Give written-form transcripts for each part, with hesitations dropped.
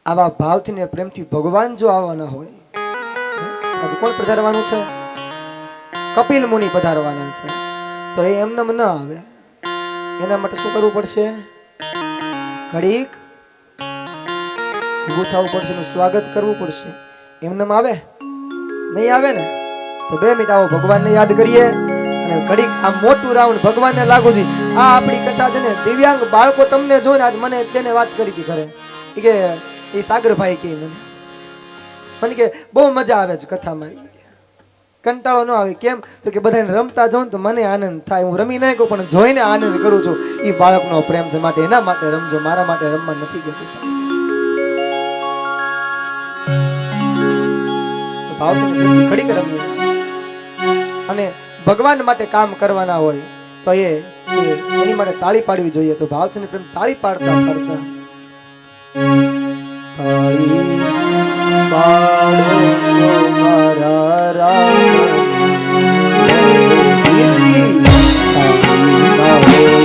આવા ભાવથી ને પ્રેમથી ભગવાન જો આવવાના હોય, આજે કોણ પધારવાનું છે? કપિલ મુનિ પધારવાના છે. તો એ એમને ન આવે, એના માટે શું કરવું પડશે? ઘડીક ઊભું થવું પડશે, સ્વાગત કરવું પડશે. એમને આવે નહીં આવે ને તો 2 મિનિટ આવો ભગવાનને યાદ કરીએ અને ઘડીક આ મોટું રાઉન્ડ ભગવાનને લાગુ જોઈએ. આ આપણી કથા છે ને, દિવ્યાંગ બાળકો તમને જોઈને આજ મને તેને વાત કરી હતી ઘરે કે એ સાગરભાઈ કે મને કે બહુ મજા આવે છે કથામાં, કંટાળો ન આવે. કેમ તો કે બધાને રમતા જોઉં તો મને આનંદ થાય. હું રમી નહીં કહું પણ જોઈને આનંદ કરું છું. એ બાળકનો પ્રેમ છે, માટે એના માટે રમજો, મારા માટે રમવા નથી ગયું. ભાવથી ઘડીક રમીએ અને ભગવાન માટે કામ કરવાના હોય તો એની માટે તાળી પાડવી જોઈએ. તો ભાવથી પ્રેમ તાળી પાડતા પાડતા તાળી પાડો મારા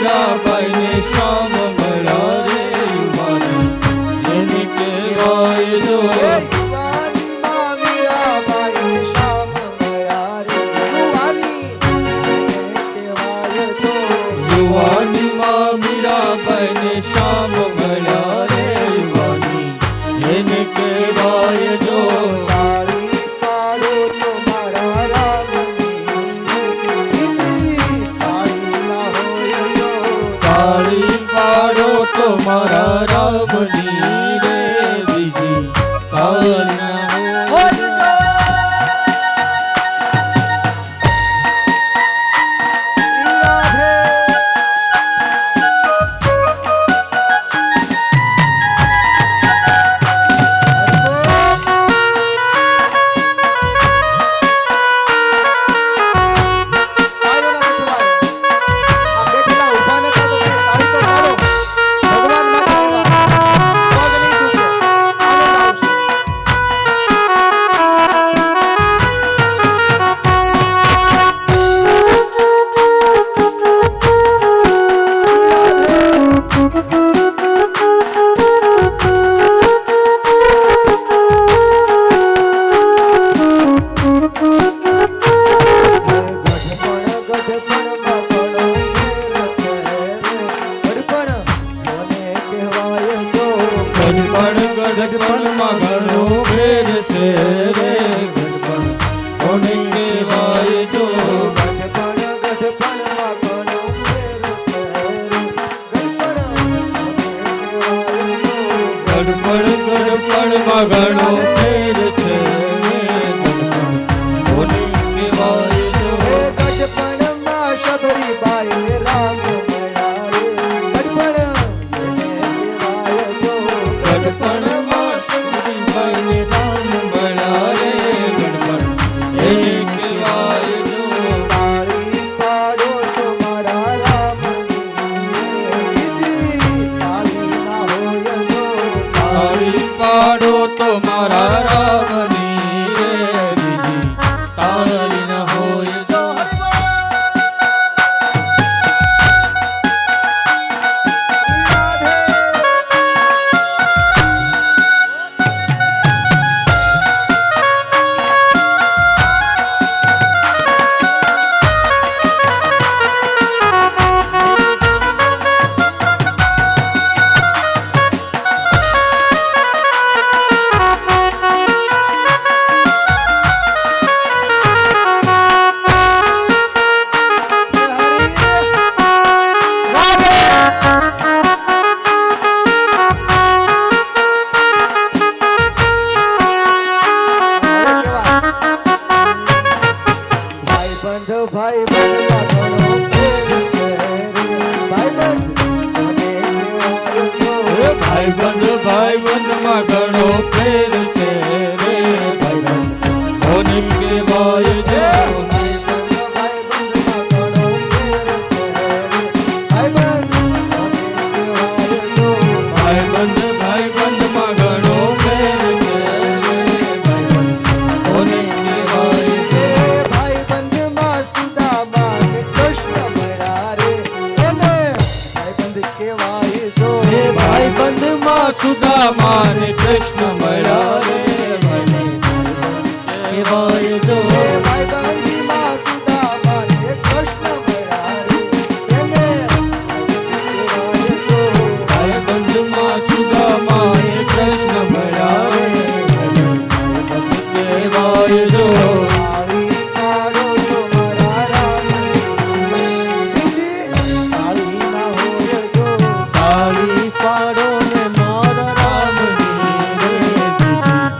મીરાબાઈ ને શ્યામ મળ્યા રે યુવાની એને કહેવાય જો યુવાનીમાં મીરાબાઈ ને શ્યામ મળ્યા રે યુવાની એને કહેવાય જો યુવાનીમાં મીરાબાઈ ને શ્યામ મળ્યા રે યુવાની એને કહેવાય જો તાળી પાડો તો મારા રામની તાળી ના હોય જો તાળી પાડો તો મારા રામની રે બીજી તાળી ના હોય ગઢપણમાં ઘણો ફેર છે રે ગઢપણ કોને કહેવાય જો ગઢપણમાં ઘણો ફેર છે ગઢપણમાં ઘણો ફેર છે ગઢપણ કોને કહેવાય જો ગઢપણમાં શબરીબાઈ રામ મળ્યા રે ગઢપણમાં શબરીબાઈ ને રામ મળ્યા રે ગઢપણ એ કહેવાય જો તાળી પાડો તો મારા રામની તાળી ના હોય જો તાળી પાડો તો મારા રામની રે બીજી તાળી ન હોય જો ભાઈ બંધમાં ઘણો ફેર છે ભાઈબંધમાં ઘણો ફેર છે રે ભાઈબંધ કોને કહેવાય જો ભાઈબંધમાં ઘણો ફેર છે ભાઈબંધમાં ઘણો ફેર છે રે ભાઈબંધ કોને કહેવાય જો ભાઈબંધમાં સુદામા ને કૃષ્ણ મળ્યા રે એને ભાઈબંધ કહેવાય જો ભાઈબંધમાં સુદામા ને કૃષ્ણ મળ્યા રે કહેવાય જો ભાઈબંધીમાં સુદામા ને કૃષ્ણ મળ્યા રે એને ભાઈબંધમાં સુદામા ને કૃષ્ણ મળ્યા રે કહેવાય જો તાળી પાડો તો મારા રામની તાળી ના હોય જો તાળી પાડો ને મારા રામની રે બીજી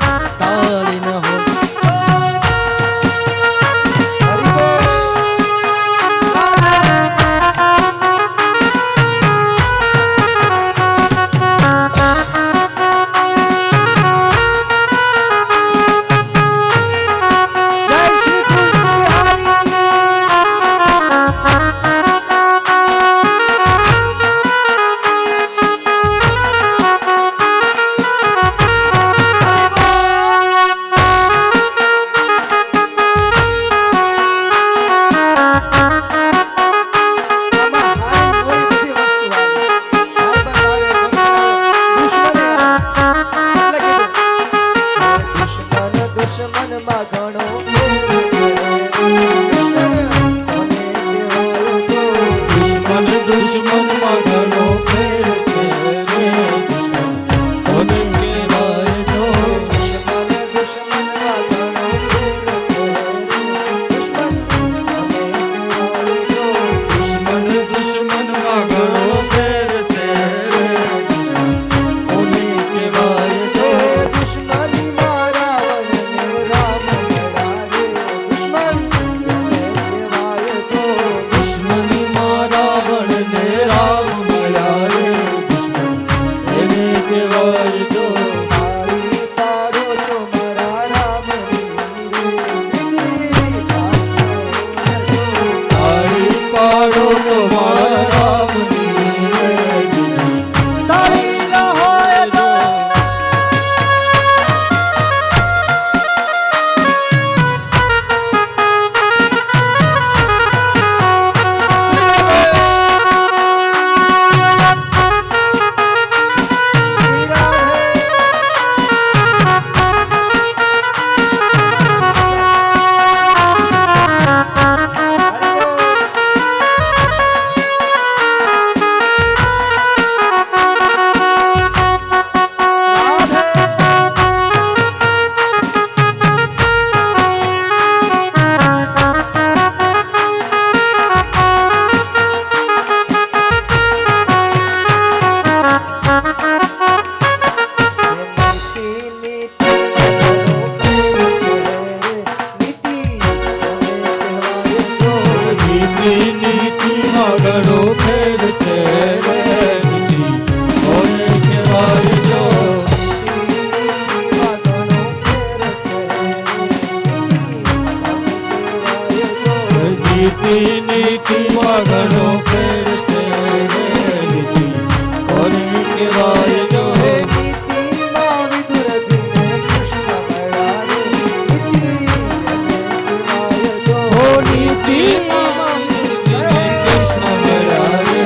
ફેર છે રે નીતિ કોને કહેવાય જો નીતિમાં ઘણો ફેર છે રે નીતિ કોને કહેવાય જો નીતિમાં વિદુરજીને કૃષ્ણ મળ્યા રે નીતિ કહેવાય જો હો નીતિમાં કૃષ્ણ મળ્યા રે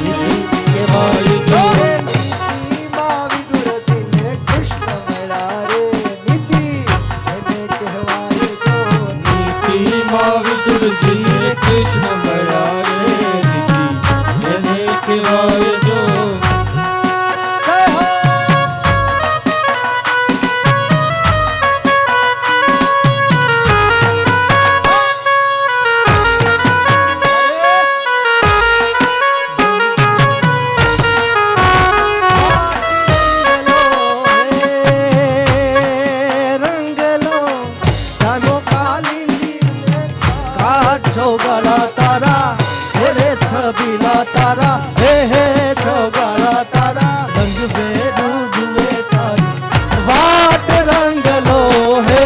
નીતિ કહેવાય જો નીતિમાં વિદુરજીને કૃષ્ણ મળ્યા રે નીતિ એને કહેવાય જો નીતિમાં વિદુરજીને કૃષ્ણ મળ્યા રે નીતિ એને કહેવાય જો છોગળા તારા રે છબીલા તારા હે છોગળા તારા રંગ બેડું જુએ તારી વાટ રંગલો હે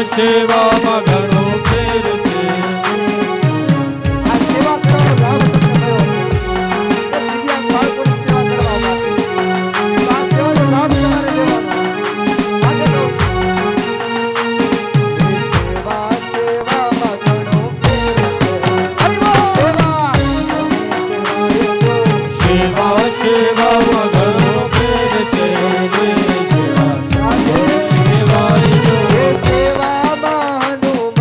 સેવામાં ઘણો ફેર છે આ સેવા કરવાનો લાભ તમને મળ્યો છે દિવ્યાંગ બાળકોની સેવા કરવા માટે આ સેવાનો લાભ તમારે લેવાનો માટે કહું સેવામાં ઘણો ફેર છે હરિ બોલ સેવામાં ઘણો ફેર છે રે સેવા કહેવાય જો સેવામાં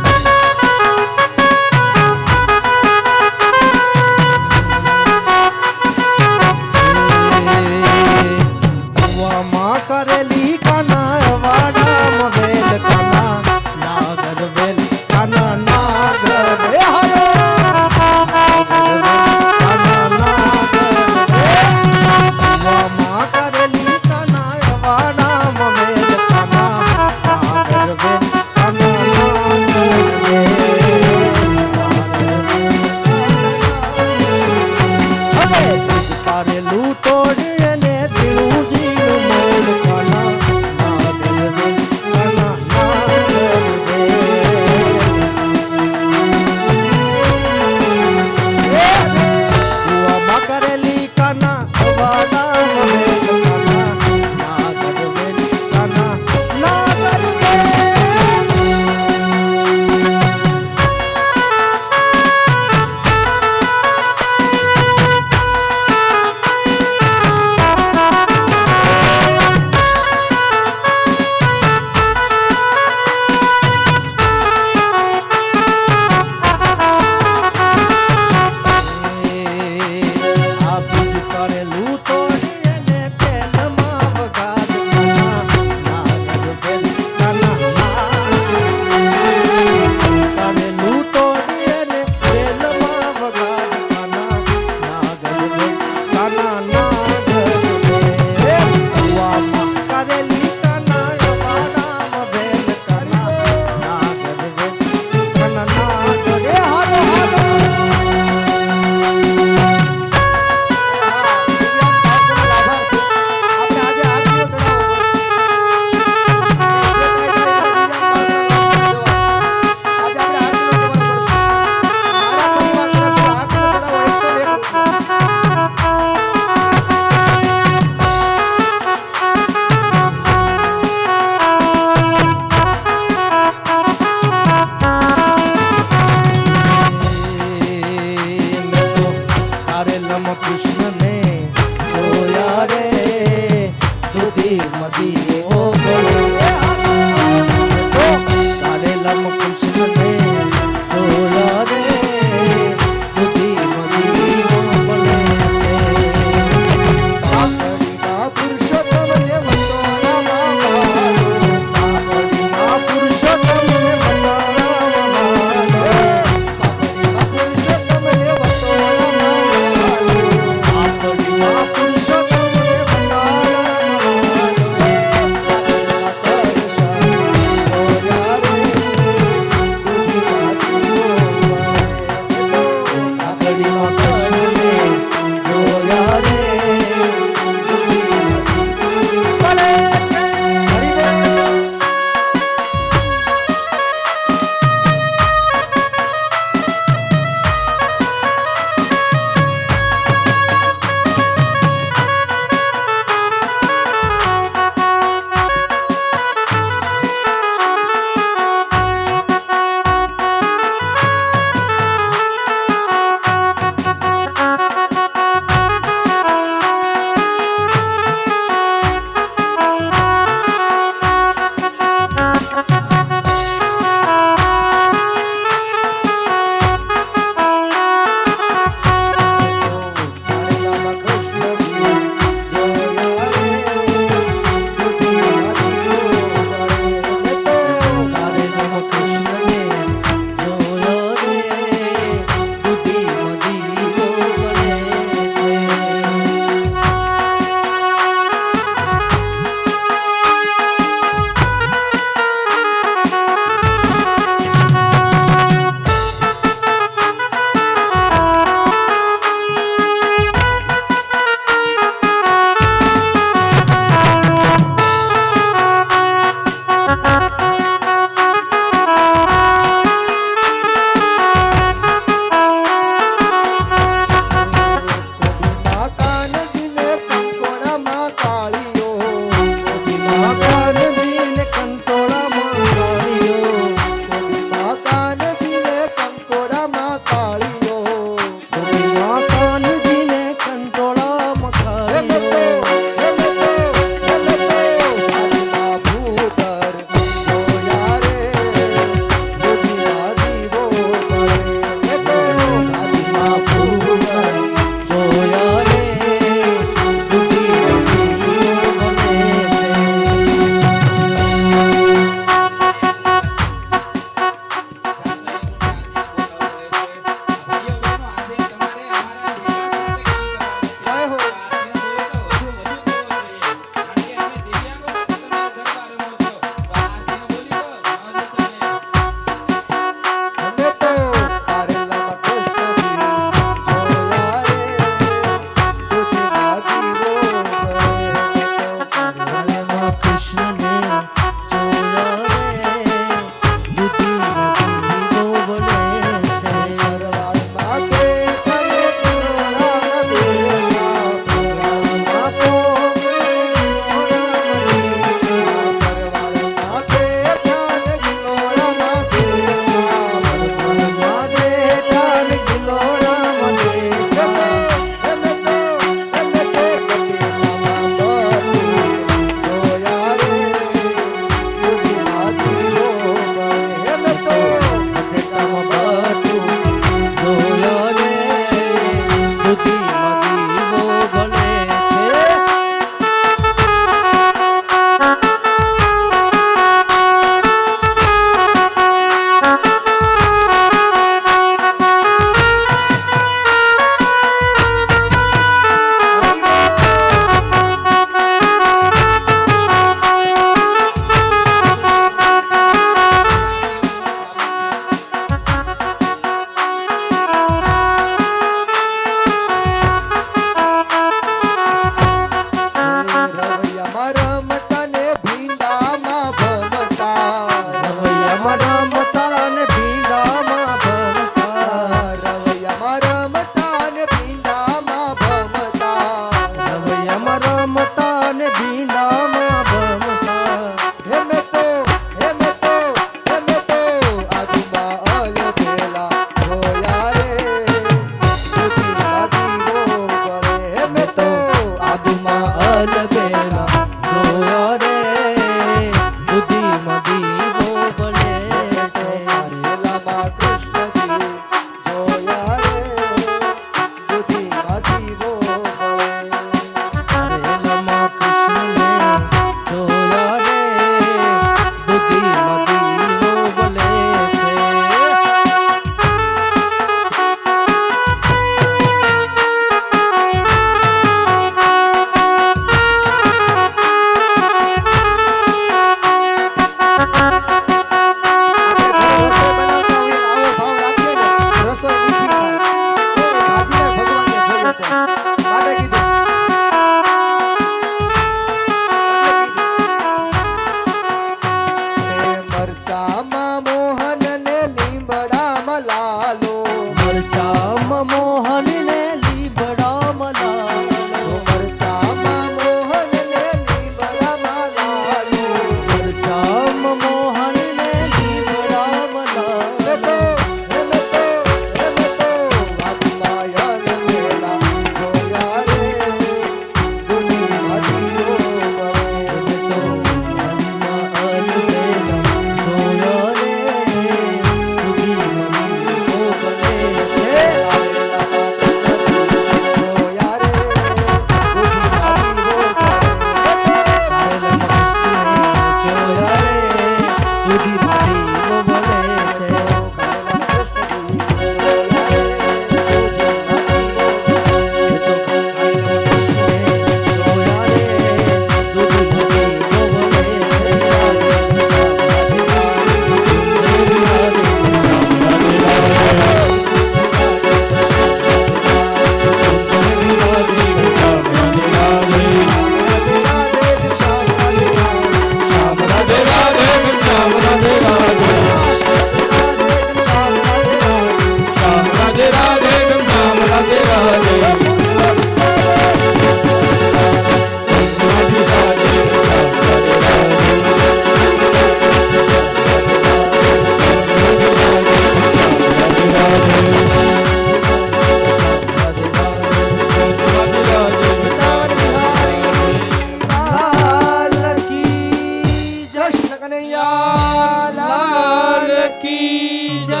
કી જય.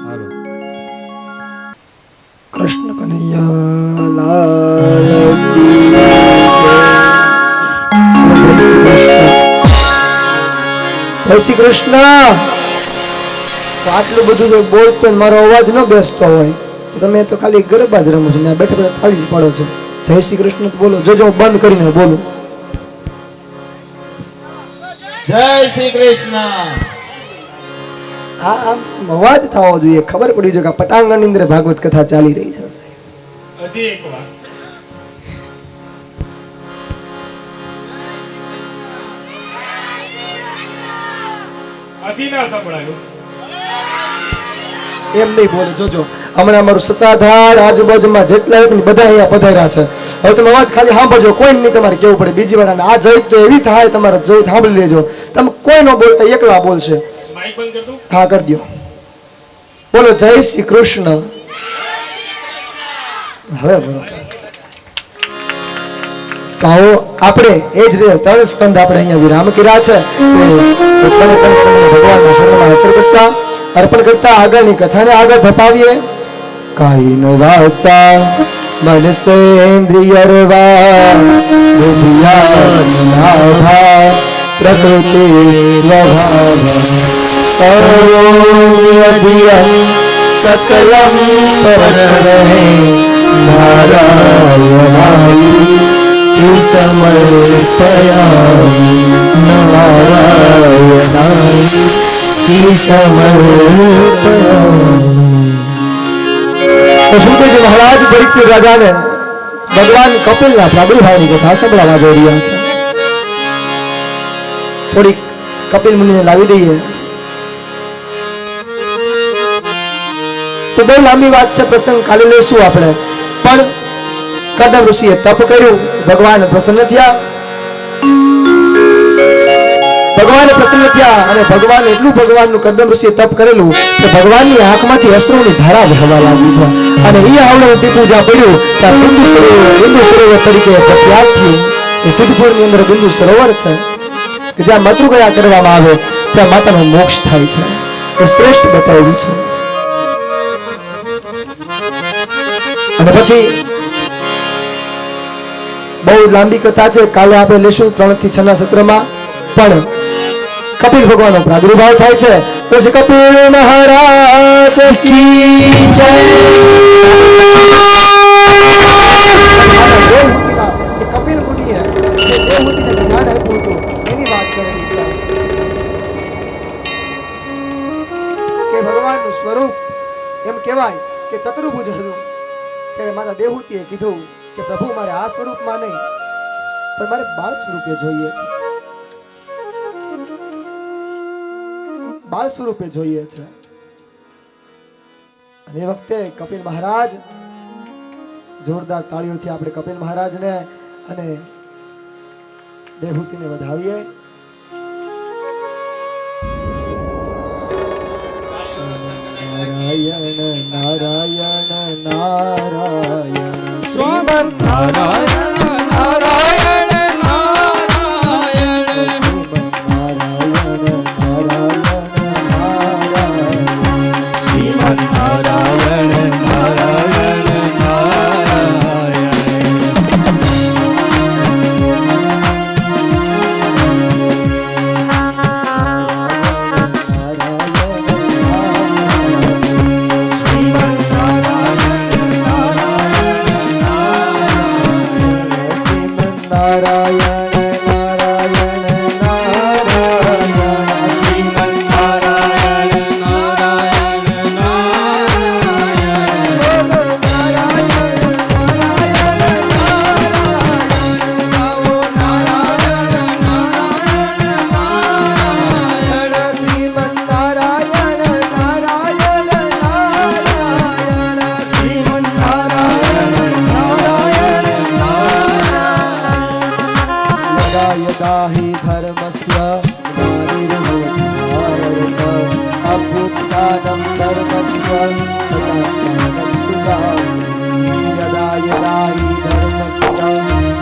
હાલો. કૃષ્ણ કનૈયા લાલ કી જય. જય શ્રી કૃષ્ણ. આટલું બધું જો બોલતો ને મારો અવાજ ન બેસતો હોય તો તમે તો ખાલી ગરબા જ રમો છો ને બેઠા બેઠા થાળી જ પાડો છો. જય શ્રી કૃષ્ણ તો બોલો, જોજો હું બંધ કરીને બોલું. જય શ્રી કૃષ્ણ. આમ અવાજ થવો જોઈએ, ખબર પડી જોઈએ કે આ પટાંગણની અંદર ભાગવત કથા ચાલી રહી છે. હજી એક વાર. હજી ના સંભળાયું. એમ નહીં બોલે, જોજો હમણાં અમારું સત્તાધાર આજુબાજુમાં જેટલા હોય ને બધા અહીંયા પધાર્યા છે. હવે તમે અવાજ ખાલી સાંભળજો, કોઈ નહીં તમારે કેવું પડે બીજી વાર. આ જઈ તો એવી થાય તમારે જોઈ સાંભળી લેજો. તમે કોઈ ન બોલતા એકલા બોલશે. માઈક બંધ કર દઉં. હા કરી દો. બોલો જય શ્રી કૃષ્ણ. હવે બરોબર. તો આવો આપણે એ જ રીતે 3 સ્કંદ આપણે અહીંયા વિરામ કર્યા છે. ભગવાનના શરણમાં અર્પણ કરતા આગળની કથાને આગળ ધપાવીએ. કાઈન વાચા મનસેન્દ્રિયર્વા બુદ્ધિયા પ્રકૃતિ સ્વભાવ સકલમ પરરહે નારાયણાય સમર્પયામિ નારાયણાય સમર્પયામિ. તો સુખદેવજી મહારાજ પરીક્ષિત રાજાને ભગવાન કપિલના પ્રાદુર્ભાવની કથા સંભળાવવા જઈ રહ્યા છે. થોડીક કપિલ મુનિને લાવી દઈએ. તો બહુ લાંબી વાત છે, પ્રસંગ કાલે લઈશું આપણે. પણ કદમ ઋષિએ તપ કર્યું, ભગવાન પ્રસન્ન થયા. ભગવાન પ્રસન્ન થયા અને ભગવાન એટલું ભગવાનનું કદમ ઋષિએ તપ કરેલું કે ભગવાનની આંખમાંથી અશ્રુની ધારા વહેવા લાગી છે. અને એ આવડું ટીપું જ્યાં પડ્યું ત્યાં બિંદુ સરોવર તરીકે પ્રખ્યાત થયું. એ સિદ્ધપુરની અંદર બિંદુ સરોવર છે કે જ્યાં માતૃગયા કરવામાં આવે ત્યાં માતાનો મોક્ષ થાય છે. એ શ્રેષ્ઠ બતાવ્યું છે. અને પછી બહુ લાંબી કથા છે, કાલે આપણે લેશું 3 થી 6 ના સત્રમાં. પણ કપિલ ભગવાનનો પ્રાદુર્ભાવ થાય છે. પછી કપિલ મહારાજ કી જય. કપિલ મુનિએ જે દેવહૂતિને જ્ઞાન આપ્યું હતું એની વાત કરેલી છે કે ભગવાનનું સ્વરૂપ એમ કહેવાય કે ચતુર્ભુજ હતું. ત્યારે માતા દેવહૂતિએ કીધું કે પ્રભુ મારે આ સ્વરૂપમાં નહીં પણ મારે બાળ સ્વરૂપે જોઈએ છે. બાળ સ્વરૂપે જોઈએ છે. અને એ વખતે કપિલ મહારાજ, જોરદાર તાળીઓથી આપણે કપિલ મહારાજને અને દેવહૂતિને વધાવીએ. નારાયણ નારાયણ નારાયણ શ્રીમદ નારાયણ નારાયણ નારાયણ શ્રીમદ નારાયણ નારાયણ यदाहि धर्मस्य अभ्युत्थानं धर्मस्य सदात्मानं सुधामि। यदा यदा हि धर्मस्य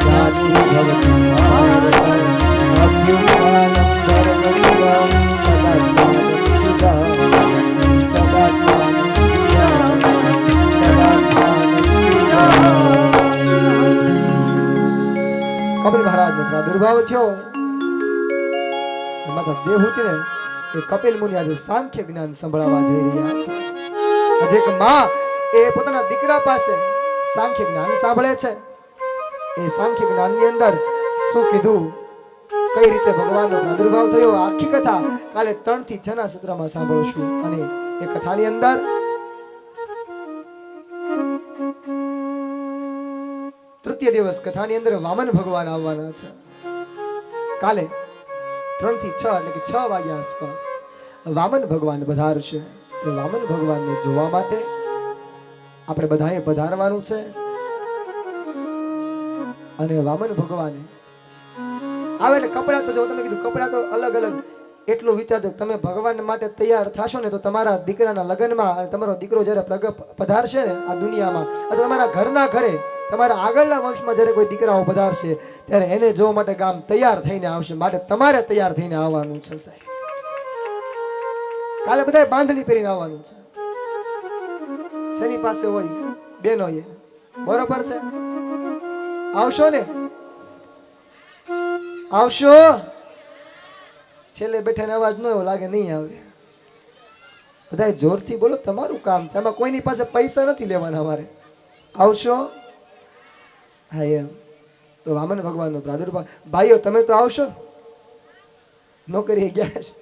ग्लानिर्भवति भारत अभ्युत्थानं धर्मस्य सदात्मानं सुधामि। થયો માતા દેવહૂતિ ને એ કપિલ મુનિ આજે સાંખ્ય જ્ઞાન સંભળાવવા જઈ રહ્યા છે. આજે એક માં એ પોતાના દીકરા પાસે સાંખ્ય જ્ઞાન સાંભળે છે. એ સાંખ્ય જ્ઞાનની અંદર શું કીધું, કઈ રીતે ભગવાનનો પ્રાદુર્ભાવ થયો, આખી કથા કાલે 3 થી 6 ના સત્રમાં સાંભળશું. અને એ કથાની અંદર તૃતીય દિવસ કથાની અંદર વામન ભગવાન આવવાના છે. કાલે 3 થી 6 એટલે કે 6 વાગ્યા આસપાસ વામન ભગવાન પધારશે. તે વામન ભગવાનને જોવા માટે આપણે બધાએ પધારવાનું છે. અને વામન ભગવાને આવે એટલે કપડા તો જો તમે કીધું કપડા તો અલગ અલગ. એટલું વિચારજો, તમે ભગવાન માટે તૈયાર થશો ને તો તમારા દીકરાના લગ્નમાં અને તમારો દીકરો જ્યારે પધારશે ને આ દુનિયામાં, અથવા તમારા ઘરના ઘરે તમારા આગળના વંશમાં જ્યારે કોઈ દીકરાઓ પધારશે ત્યારે એને જોવા માટે ગામ તૈયાર થઈને આવશે. માટે તમારે તૈયાર થઈને આવવાનું છે સાહેબ. કાલે બધાએ બાંધણી પહેરીને આવવાનું છે. જેની પાસે હોય બેનો એ બરોબર છે, આવશો ને? આવશો? છેલ્લે બેઠાને અવાજ ન એવો લાગે નહીં આવે. બધા જોરથી બોલો, તમારું કામ છે. આમાં કોઈની પાસે પૈસા નથી લેવાના અમારે. આવશો? હા એમ તો વામન ભગવાનનો પ્રાદુર્ભાવ. ભાઈઓ તમે તો આવશો, નોકરી ગયા છે.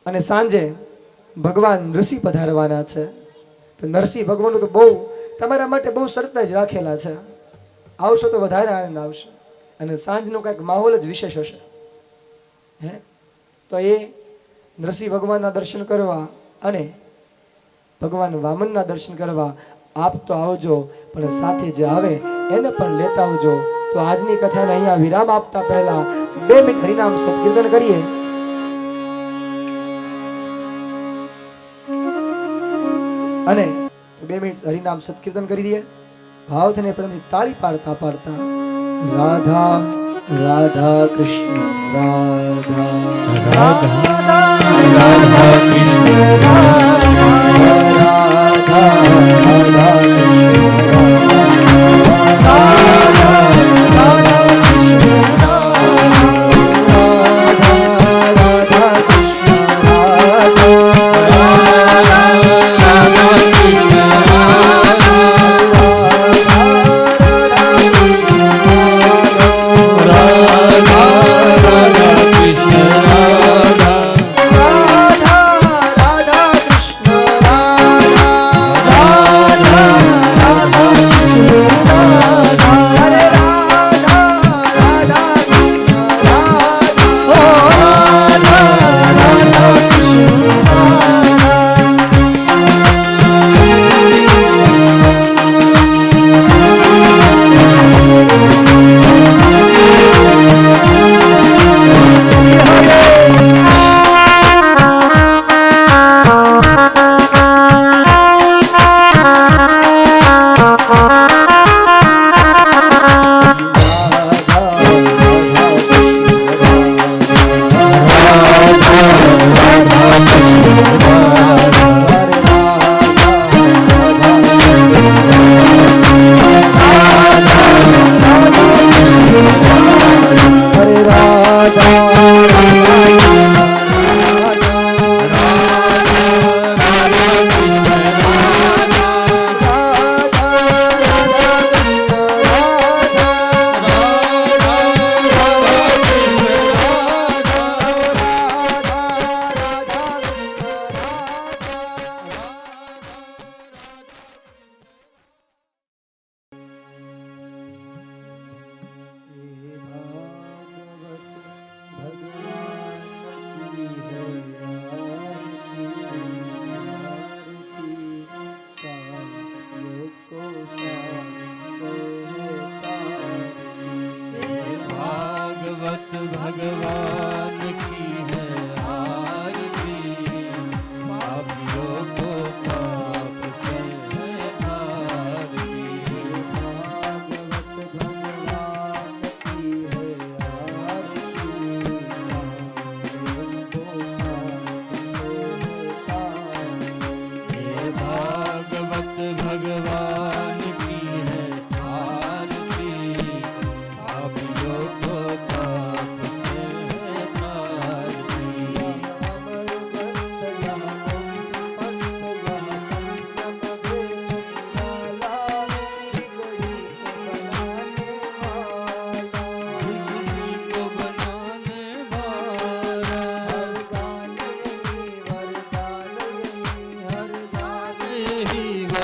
અને સાંજે ભગવાન ઋષિ પધારવાના છે. તો નરસિંહ ભગવાનનું તો બહુ તમારા માટે બહુ સરપ્રાઈઝ રાખેલા છે. આવશો તો વધારે આનંદ આવશે. અને સાંજનો કંઈક માહોલ જ વિશેષ હશે. હે તો એ નરસિંહ ભગવાનના દર્શન કરવા અને ભગવાન વામનના દર્શન કરવા આપ તો આવજો, પણ સાથે જે આવે એને પણ લેતા આવજો. તો આજની કથાને અહીંયા વિરામ આપતા પહેલા 2 મિનિટ હરિનામ સત્કીર્તન કરીએ. અને તો 2 મિનિટ હરિનામ સત્કીર્તન કરી દઈએ. ભાવથી પ્રેમથી તાળી પાડતા પાડતા રાધા રાધા કૃષ્ણ રાધા રાધા રાધા કૃષ્ણ રાધા રાધા રાધા રાધા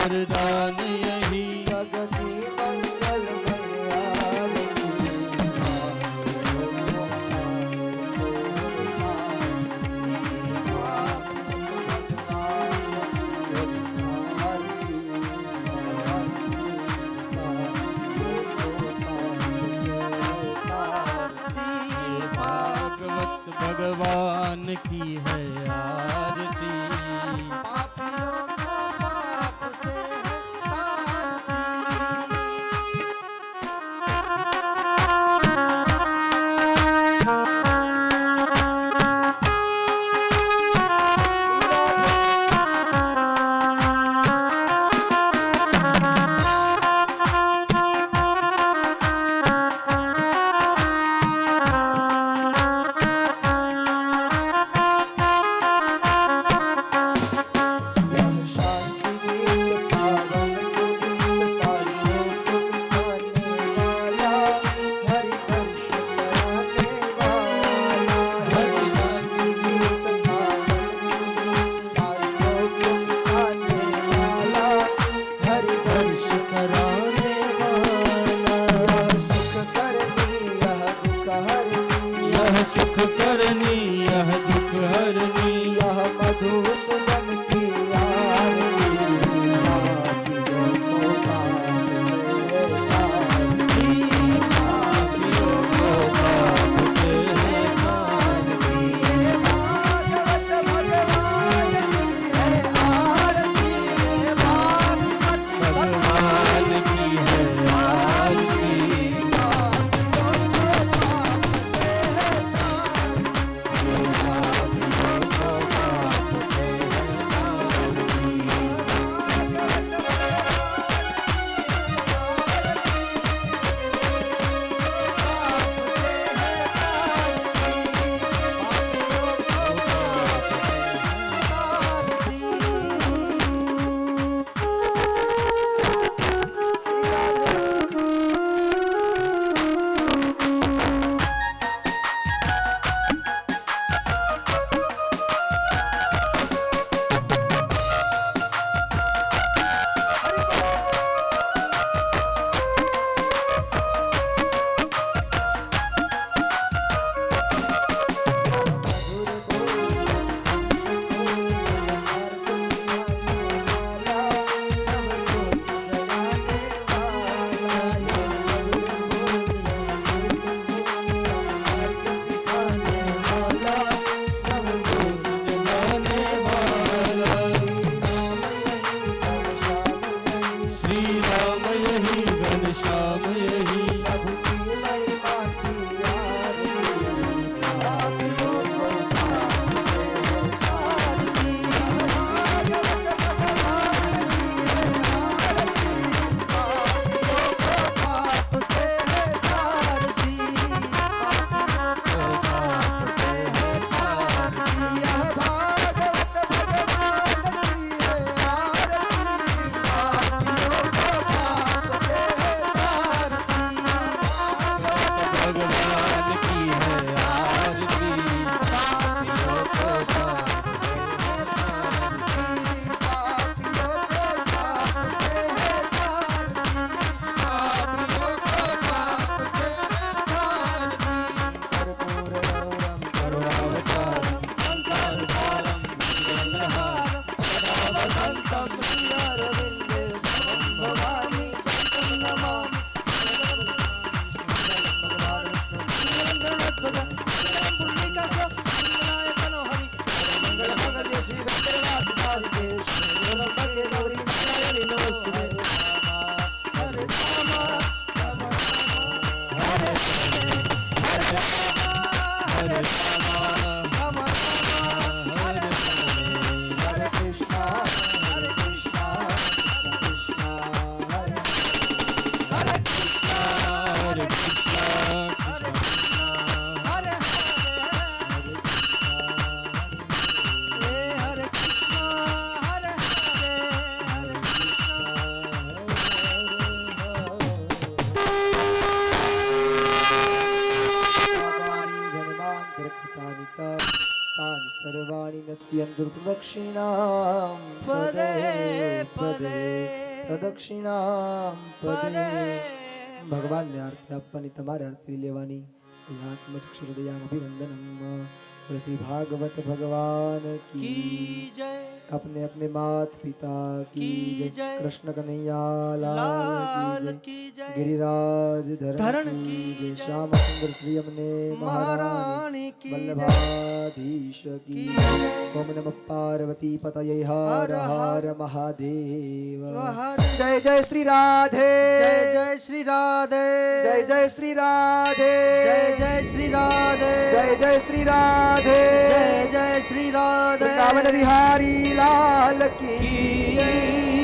वरदान यही जगती मंगल भागवत भगवान की है आरती पापियों को पाप से तारती। हरिवंश कराने वाला सुख करनी यह दुख हरनी यह सुख करनी यह दुख हरनी यह मधुसूदन की आरती पापियों को पाप से तारती। पापियों को पाप से है आरती है भागवत भगवान की है आरती है भागवत भगवान की है आरती श्री राम यही घनश्याम यही प्रभु की महिमा की आरती पापियों को पाप से तारती। भागवत भगवान की है आरती पापियों को पाप से तारती। पापियों को पाप से तारती। यह भागवत भगवान की है आरती पापियों को पाप से तारती। भगवान की है आरती पापियों को पाप से तारती। पापियों को पाप से तारती। पापियों को पाप से तारती। कर्पूरगौरं करुणावतारं संसार सारं भुजगेन्द्रहारं सदा वसन्तं श्रीअरविन्दे भवानी संतं नमामि। हरे राम हरे हरे कृष्णा हरे कृष्णा कृष्णा हरे हरे कृष्णा हरे कृष्णा हरे कृष्णा हरे हरे हरे कृष्णा हरे हरे નશ્યંતુ પ્રદક્ષિણામ પદે પદે પ્રદક્ષિણામ પદે પદે ભગવાનને આરતી આપવાની, તમારે આરતી લેવાની. આત્મચક્ષુહૃદયામ અભિવંદનમ. શ્રી ભાગવત ભગવાન કી की जय अपने अपने मात पिता की की जय. जय. कृष्ण कन्हैया लाल लाल की जय. की जय गिरिराज धरण धरण की की जय. जय. श्याम सुंदर श्री अमने महारानी महारानी की जय वल्लभाधीश की की जय. जय ओम नमः पार्वती पतये हर हर हर महादेव. महादेव. जय जय श्री राधे. जय जय श्री राधे जय जय श्री राधे. जय जय श्री राधे जय जय श्री राधे. जय जय श्री राधे वृंदावन बिहारी लाल की की